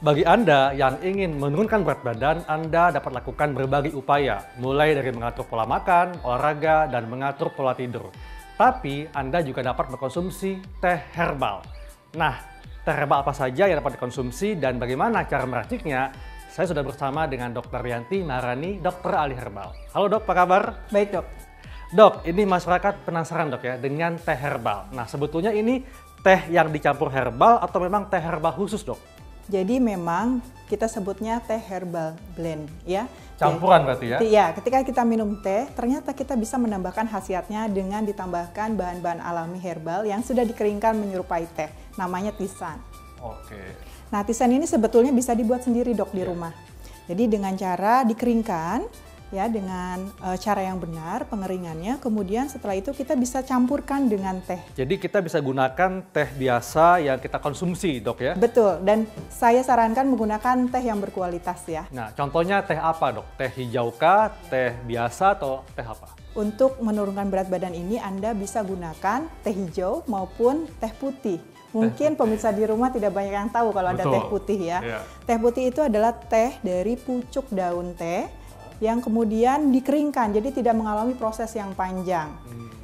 Bagi Anda yang ingin menurunkan berat badan, Anda dapat lakukan berbagai upaya, mulai dari mengatur pola makan, olahraga, dan mengatur pola tidur. Tapi Anda juga dapat mengkonsumsi teh herbal. Nah, teh herbal apa saja yang dapat dikonsumsi dan bagaimana cara meraciknya? Saya sudah bersama dengan Dr. Rianti Maharani, dokter ahli herbal. Halo dok, apa kabar? Baik dok. Dok, ini masyarakat penasaran dok ya dengan teh herbal. Nah, sebetulnya ini teh yang dicampur herbal atau memang teh herbal khusus dok? Jadi memang kita sebutnya teh herbal blend ya. Campuran berarti ya? Iya, ketika kita minum teh, ternyata kita bisa menambahkan khasiatnya dengan ditambahkan bahan-bahan alami herbal yang sudah dikeringkan menyerupai teh. Namanya tisan. Oke. Nah, tisan ini sebetulnya bisa dibuat sendiri dok di rumah. Jadi dengan cara dikeringkan ya, dengan cara yang benar pengeringannya, kemudian setelah itu kita bisa campurkan dengan teh. Jadi kita bisa gunakan teh biasa yang kita konsumsi dok ya? Betul, dan saya sarankan menggunakan teh yang berkualitas ya. Nah, contohnya teh apa dok? Teh hijau kah, teh biasa atau teh apa? Untuk menurunkan berat badan ini Anda bisa gunakan teh hijau maupun teh putih. Mungkin pemirsa di rumah tidak banyak yang tahu kalau ada teh putih ya. Teh putih itu adalah teh dari pucuk daun teh yang kemudian dikeringkan, jadi tidak mengalami proses yang panjang.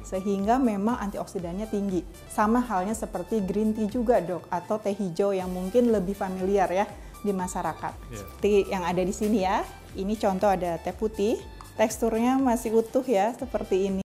Sehingga memang antioksidannya tinggi. Sama halnya seperti green tea juga dok, atau teh hijau yang mungkin lebih familiar ya di masyarakat. Seperti yang ada di sini ya, ini contoh ada teh putih, teksturnya masih utuh ya, seperti ini.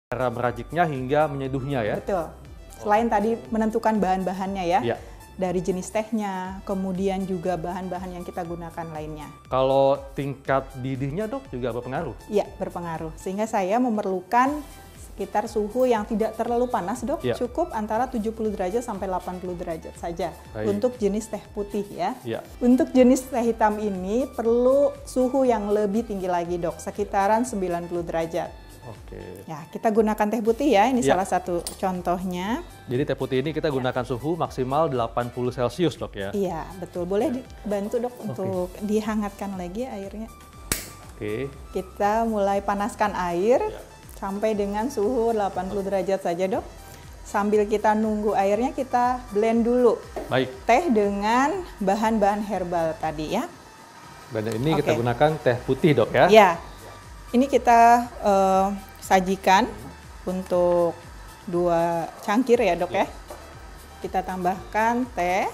Cara meraciknya hingga menyeduhnya ya? Betul. Selain tadi menentukan bahan-bahannya ya, dari jenis tehnya, kemudian juga bahan-bahan yang kita gunakan lainnya. Kalau tingkat didihnya dok juga berpengaruh? Iya, berpengaruh. Sehingga saya memerlukan sekitar suhu yang tidak terlalu panas, Dok. Ya. Cukup antara 70 derajat sampai 80 derajat saja. Baik. Untuk jenis teh putih ya. Ya. Untuk jenis teh hitam ini perlu suhu yang lebih tinggi lagi, Dok, sekitaran 90 derajat. Oke. Ya, kita gunakan teh putih ya. Ini Ya. salah satu contohnya. Jadi teh putih ini kita gunakan suhu maksimal 80 Celcius, Dok ya? Iya, betul. Boleh dibantu, Dok, untuk dihangatkan lagi airnya. Oke. Kita mulai panaskan air Ya. sampai dengan suhu 80 derajat saja, Dok. Sambil kita nunggu airnya, kita blend dulu Baik. teh dengan bahan-bahan herbal tadi ya. Dan ini kita Oke. gunakan teh putih, Dok ya? Ya, ini kita sajikan untuk 2 cangkir ya, Dok ya. Kita tambahkan teh.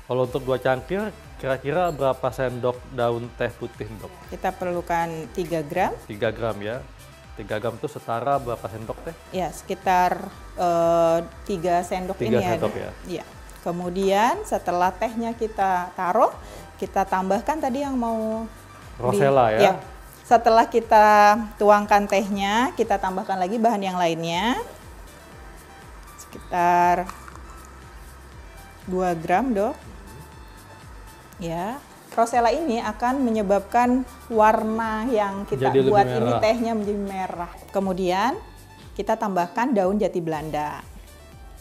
Kalau untuk 2 cangkir, kira-kira berapa sendok daun teh putih, Dok? Kita perlukan 3 gram. 3 gram ya. 3 gram itu setara berapa sendok teh? Ya, sekitar 3 sendok 3 ini ya. sendok Dok. ya. Iya. Kemudian setelah tehnya kita taruh, kita tambahkan tadi yang mau Rosella ya? Ya. Setelah kita tuangkan tehnya, kita tambahkan lagi bahan yang lainnya. Sekitar 2 gram, Dok. Ya. Rosella ini akan menyebabkan warna yang kita Jadi lebih buat ini merah. tehnya menjadi merah. Kemudian kita tambahkan daun jati Belanda.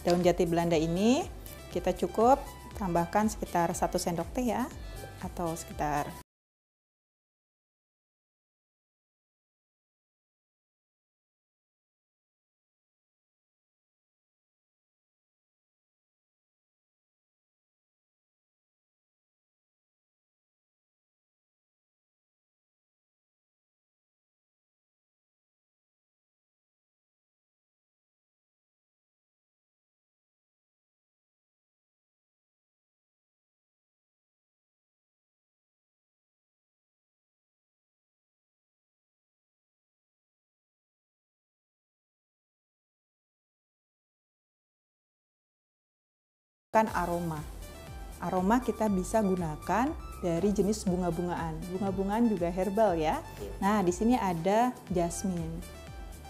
Daun jati Belanda ini kita cukup tambahkan sekitar 1 sendok teh ya, atau sekitar aroma. Aroma kita bisa gunakan dari jenis bunga-bungaan. Bunga-bungaan juga herbal ya. Nah, di sini ada jasmine.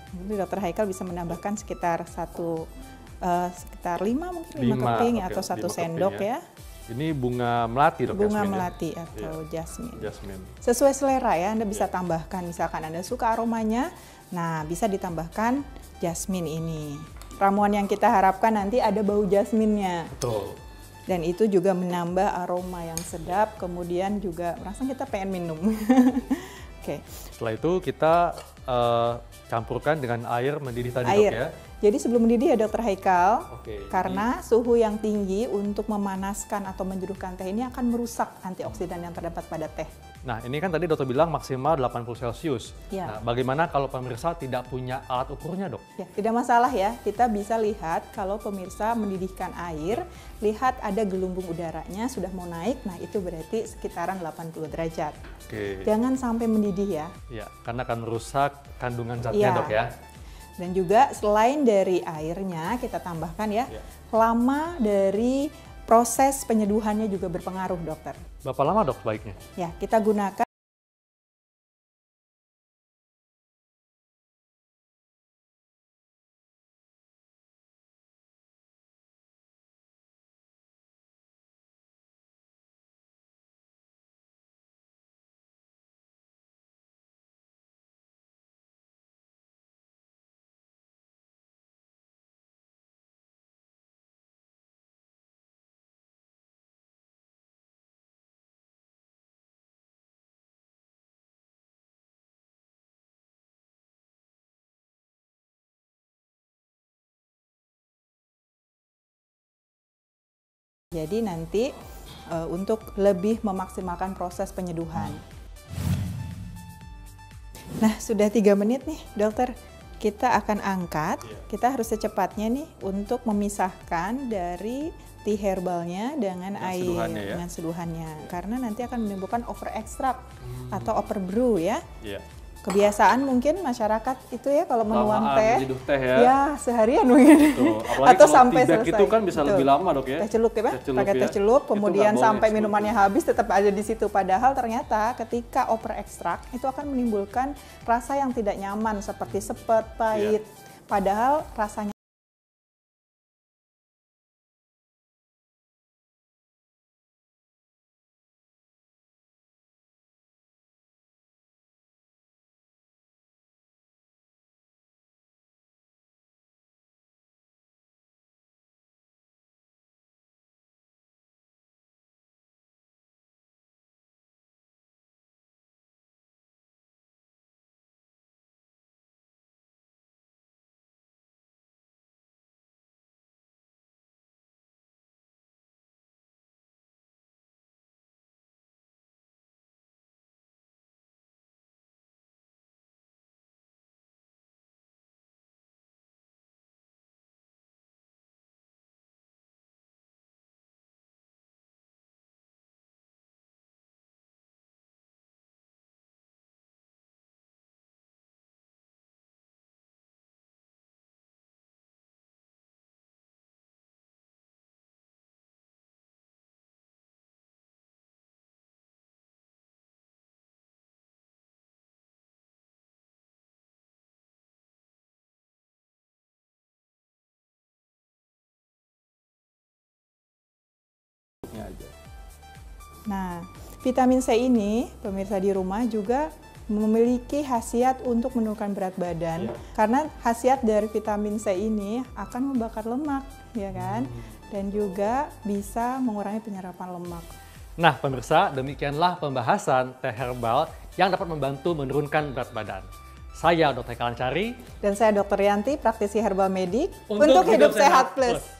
Jadi Dr. Haikal bisa menambahkan sekitar sekitar 5 mungkin 5 keping oke, atau 1 5 sendok keping ya. Ini bunga melati, Dok? Bunga jasmine ya? melati atau jasmine. Jasmine. Sesuai selera ya, Anda bisa tambahkan. Misalkan Anda suka aromanya, nah bisa ditambahkan jasmine ini. Ramuan yang kita harapkan nanti ada bau jasminnya. Betul. Dan itu juga menambah aroma yang sedap, kemudian juga langsung kita pengen minum. Oke. Setelah itu kita campurkan dengan air mendidih tadi, Air. Dok ya? Jadi sebelum mendidih ya Dr. Haikal, Oke. karena suhu yang tinggi untuk memanaskan atau menjeruhkan teh ini akan merusak antioksidan yang terdapat pada teh. Nah, ini kan tadi dokter bilang maksimal 80 Celcius. Ya. Nah, bagaimana kalau pemirsa tidak punya alat ukurnya, Dok? Ya, tidak masalah ya. Kita bisa lihat kalau pemirsa mendidihkan air, lihat ada gelombung udaranya sudah mau naik, nah itu berarti sekitaran 80 derajat. Oke. Jangan sampai mendidih ya. Ya, karena akan merusak kandungan zatnya, Iya. Dok ya. Dan juga selain dari airnya, kita tambahkan ya, Ya. lama dari proses penyeduhannya juga berpengaruh, dokter. Berapa lama, Dok, sebaiknya? Ya, kita gunakan jadi nanti untuk lebih memaksimalkan proses penyeduhan. Nah, sudah 3 menit nih, dokter. Kita akan angkat. Kita harus secepatnya nih untuk memisahkan dari tea herbalnya dengan air, seduhannya ya? dengan seduhannya. Karena nanti akan menimbulkan over extract atau over brew ya. Iya. kebiasaan mungkin masyarakat itu ya kalau menuang teh, ya seharian mungkin. Atau sampai selesai. Itu kan bisa lebih lama dok ya. Teh celup ya Pak, pakai teh celup, kemudian sampai minumannya habis tetap ada di situ. Padahal ternyata ketika over ekstrak itu akan menimbulkan rasa yang tidak nyaman seperti sepet, pahit. Padahal rasanya aja. Nah, vitamin C ini, pemirsa di rumah juga memiliki khasiat untuk menurunkan berat badan, karena khasiat dari vitamin C ini akan membakar lemak, ya kan? Dan juga bisa mengurangi penyerapan lemak. Nah, pemirsa, demikianlah pembahasan teh herbal yang dapat membantu menurunkan berat badan. Saya Dr. Kalancari. Dan saya Dr. Yanti, praktisi herbal medik untuk hidup sehat plus.